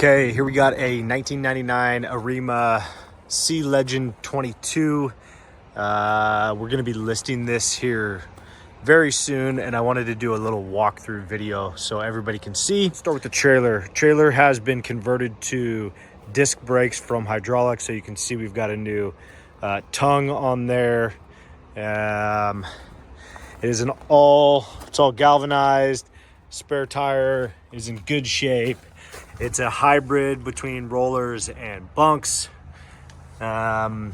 Okay, here we got a 1999 Arima Sea Legend 22. We're going to be listing this here very soon, and I wanted to do a little walkthrough video so everybody can see. Let's start with the trailer. Trailer has been converted to disc brakes from hydraulic, so you can see we've got a new tongue on there. It is it's all galvanized. Spare tire is in good shape. It's a hybrid between rollers and bunks. Tires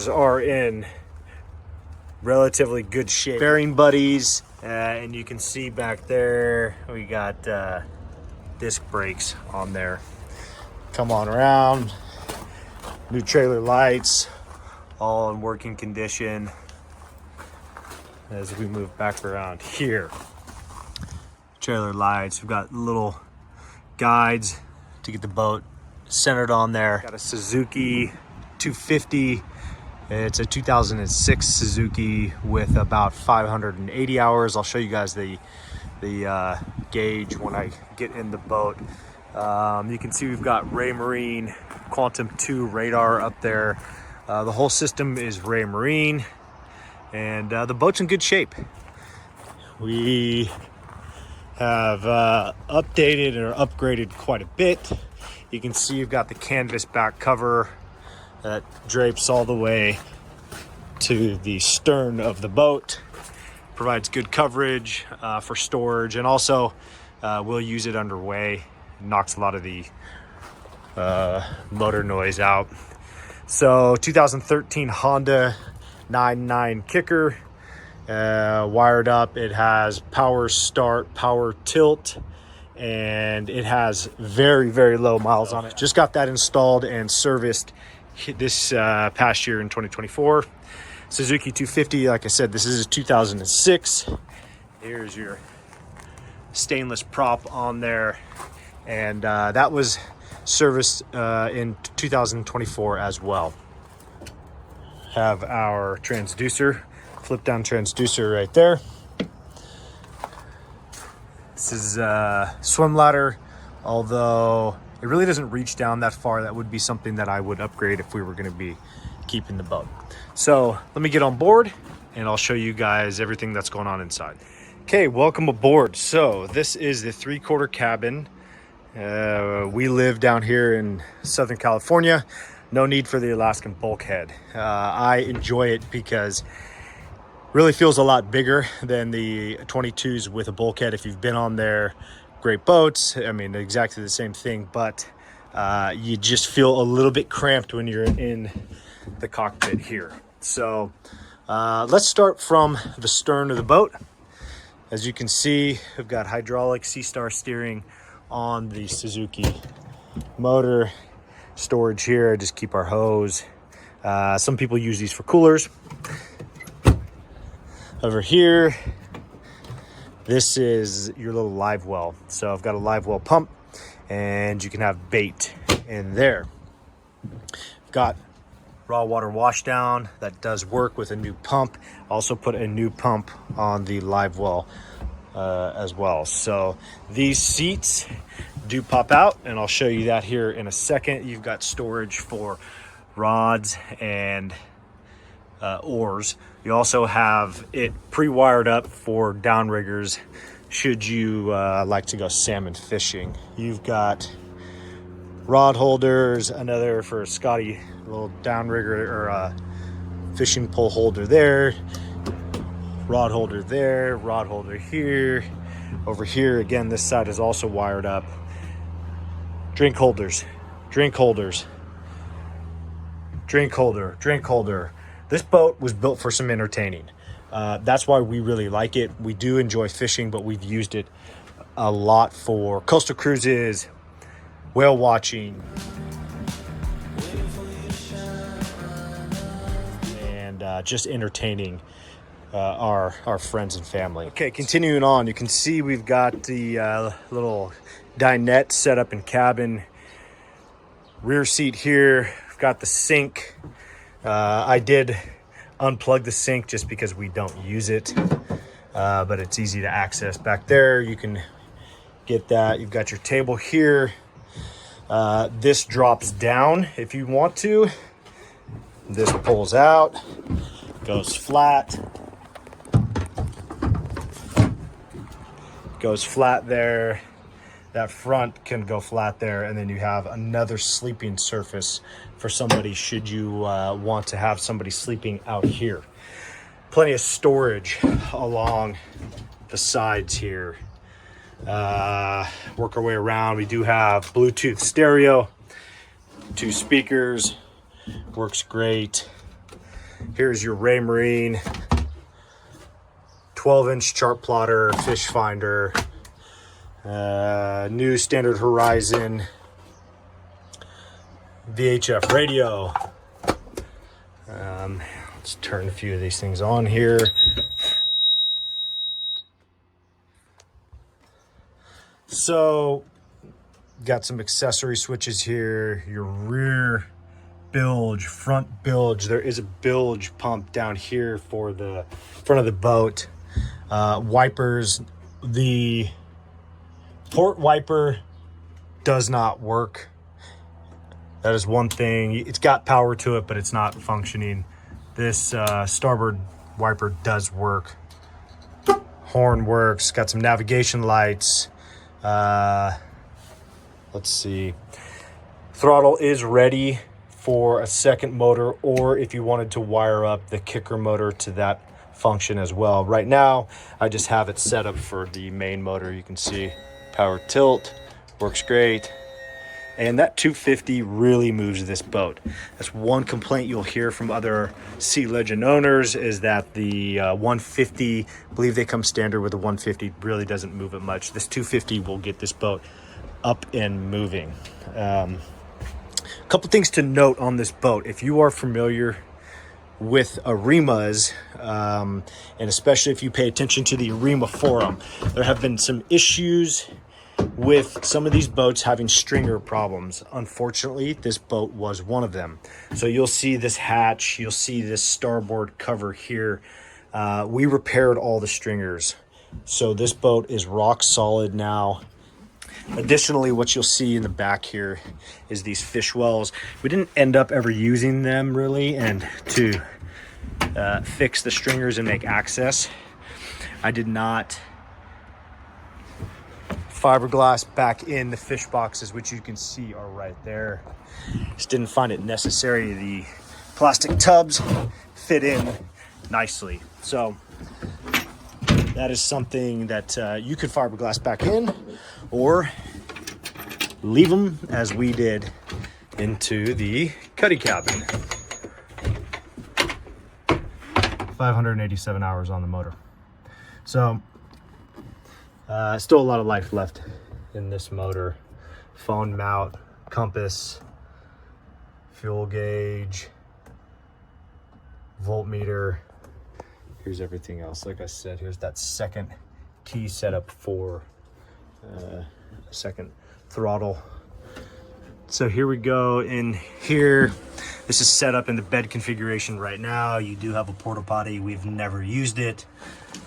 are in relatively good shape. Bearing buddies, and you can see back there we got disc brakes on there. Come on around. New trailer lights, all in working condition. As we move back around here, trailer lights, we've got little guides to get the boat centered on there. Got a Suzuki 250. It's a 2006 Suzuki with about 580 hours. I'll show you guys the gauge when I get in the boat. You can see we've got Raymarine Quantum 2 radar up there. The whole system is Raymarine, and the boat's in good shape. We have updated or upgraded quite a bit. You can see you've got the canvas back cover that drapes all the way to the stern of the boat. Provides good coverage for storage, and also we'll use it underway. Knocks a lot of the motor noise out. So 2013 Honda 99 kicker. Wired up. It has power start, power tilt, and it has very low miles on it. Just got that installed and serviced this past year in 2024. Suzuki 250, like I said, this is a 2006. Here's your stainless prop on there, and that was serviced in 2024 as well. Have our transducer, flip down transducer right there. This is a swim ladder, although it really doesn't reach down that far. That would be something that I would upgrade if we were going to be keeping the boat. So let me get on board and I'll show you guys everything that's going on inside. Okay, welcome aboard. So this is the 3/4 cabin. We live down here in Southern California. No need for the Alaskan bulkhead. I enjoy it because really feels a lot bigger than the 22s with a bulkhead. If you've been on there, great boats. I mean, exactly the same thing, but you just feel a little bit cramped when you're in the cockpit here. So let's start from the stern of the boat. As you can see, we've got hydraulic C-Star steering on the Suzuki motor. Storage here, just keep our hose. Some people use these for coolers. Over here, this is your little live well. So I've got a live well pump, and you can have bait in there. Got raw water washdown that does work with a new pump. Also put a new pump on the live well as well. So these seats do pop out, and I'll show you that here in a second. You've got storage for rods and oars. You also have it pre-wired up for downriggers should you like to go salmon fishing. You've got rod holders, another for Scotty, a little downrigger or fishing pole holder there, rod holder there, rod holder here. Over here, again, this side is also wired up. Drink holders, drink holders, drink holder, drink holder. This boat was built for some entertaining. That's why we really like it. We do enjoy fishing, but we've used it a lot for coastal cruises, whale watching, and just entertaining our friends and family. Okay, continuing on, you can see we've got the little dinette set up in cabin. Rear seat here, we've got the sink. I did unplug the sink just because we don't use it, but it's easy to access. Back there, you can get that. You've got your table here. This drops down if you want to. This pulls out, goes flat. Goes flat there. That front can go flat there, and then you have another sleeping surface for somebody should you want to have somebody sleeping out here. Plenty of storage along the sides here. Work our way around. We do have Bluetooth stereo, 2 speakers, works great. Here's your Ray Marine 12-inch chart plotter, fish finder, new standard Horizon VHF radio. Let's turn a few of these things on here. So, got some accessory switches here. Your rear bilge, front bilge. There is a bilge pump down here for the front of the boat. Wipers. The port wiper does not work. That is one thing. It's got power to it, but it's not functioning. This starboard wiper does work. Horn works. Got some navigation lights. Let's see. Throttle is ready for a second motor, or if you wanted to wire up the kicker motor to that function as well. Right now, I just have it set up for the main motor. You can see power tilt, works great. And that 250 really moves this boat. That's one complaint you'll hear from other Sea Legend owners, is that the 150, I believe they come standard with the 150, really doesn't move it much. This 250 will get this boat up and moving. A couple things to note on this boat. If you are familiar with Arimas, and especially if you pay attention to the Arima forum, there have been some issues with some of these boats having stringer problems. Unfortunately, this boat was one of them. So you'll see this hatch, you'll see this starboard cover here. We repaired all the stringers. So this boat is rock solid now. Additionally, what you'll see in the back here is these fish wells. We didn't end up ever using them really, and to fix the stringers and make access, I did not fiberglass back in the fish boxes, which you can see are right there. Just didn't find it necessary. The plastic tubs fit in nicely. So that is something that you could fiberglass back in, or leave them as we did into the Cuddy cabin. 587 hours on the motor. So still a lot of life left in this motor. Phone mount, compass, fuel gauge, voltmeter. Here's everything else. Like I said, here's that second key setup for second throttle. So here we go in here. This is set up in the bed configuration right now. You do have a porta potty. We've never used it.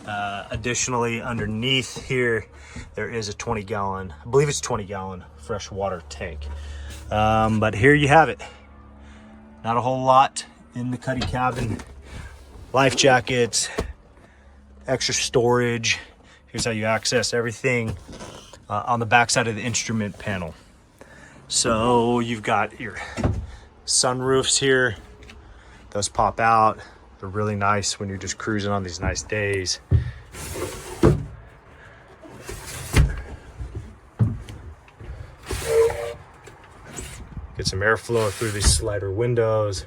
Additionally, underneath here, there is a 20-gallon, I believe it's 20-gallon freshwater tank. But here you have it. Not a whole lot in the Cuddy cabin. Life jackets, extra storage. Here's how you access everything on the backside of the instrument panel. So you've got your sunroofs here. Those pop out. They're really nice when you're just cruising on these nice days. Get some airflow through these slider windows.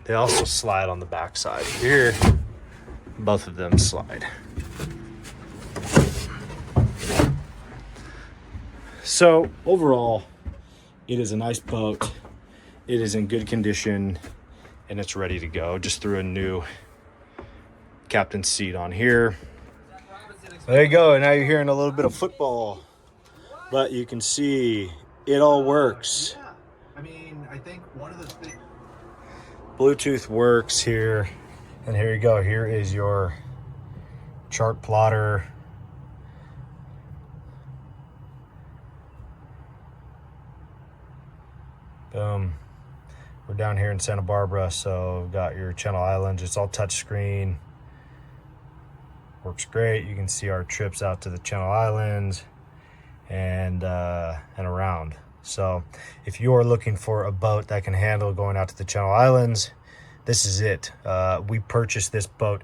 They also slide on the backside here. Both of them slide. So overall, it is a nice boat. It is in good condition and it's ready to go. Just threw a new captain's seat on here. There you go. And now you're hearing a little bit of football, but you can see it all works. Yeah. I mean, I think one of the things, Bluetooth works here. And here you go. Here is your chart plotter. Boom. We're down here in Santa Barbara, so we've got your Channel Islands. It's all touch screen. Works great. You can see our trips out to the Channel Islands and around. So if you are looking for a boat that can handle going out to the Channel Islands, this is it. We purchased this boat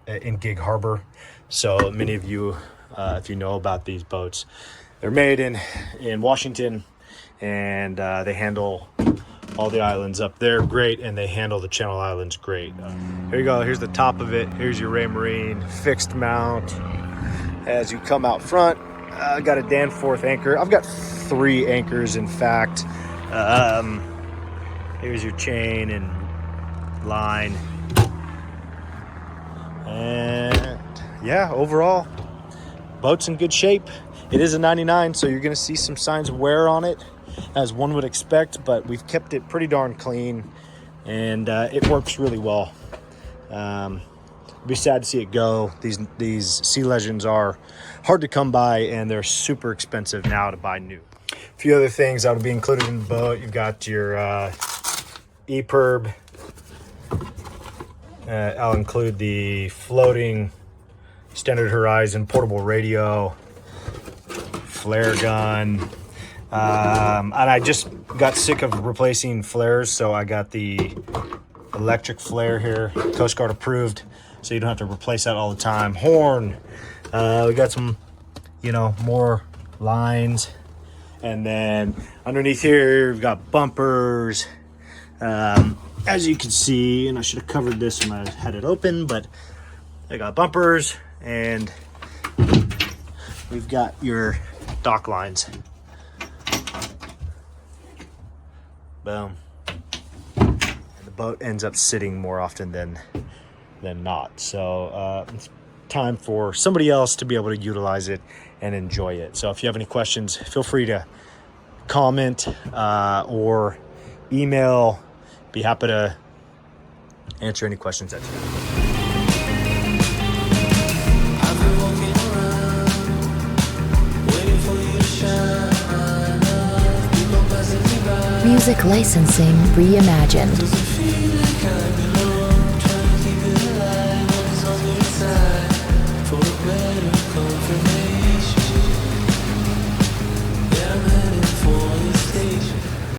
in Gig Harbor. So many of you, if you know about these boats, they're made in Washington, and they handle all the islands up there great, and they handle the Channel Islands great. Here you go. Here's the top of it. Here's your Ray Marine fixed mount. As you come out front, I got a Danforth anchor. I've got 3 anchors, in fact. Here's your chain and line. And yeah, overall, boat's in good shape. It is a 99, so you're gonna see some signs of wear on it, as one would expect, but we've kept it pretty darn clean, and it works really well. It'd be sad to see it go. These Sea Legends are hard to come by, and they're super expensive now to buy new. A few other things that will be included in the boat. You've got your EPIRB. I'll include the floating Standard Horizon portable radio, flare gun, and I just got sick of replacing flares, so I got the electric flare here, Coast Guard approved, so you don't have to replace that all the time. Horn, we got some, more lines, and then underneath here we've got bumpers. As you can see, and I should have covered this when I had it open, but I got bumpers, and we've got your dock lines. Boom. And the boat ends up sitting more often than not. So it's time for somebody else to be able to utilize it and enjoy it. So if you have any questions, feel free to comment or email. Be happy to answer any questions that you have. Music licensing reimagined. For a better confirmation.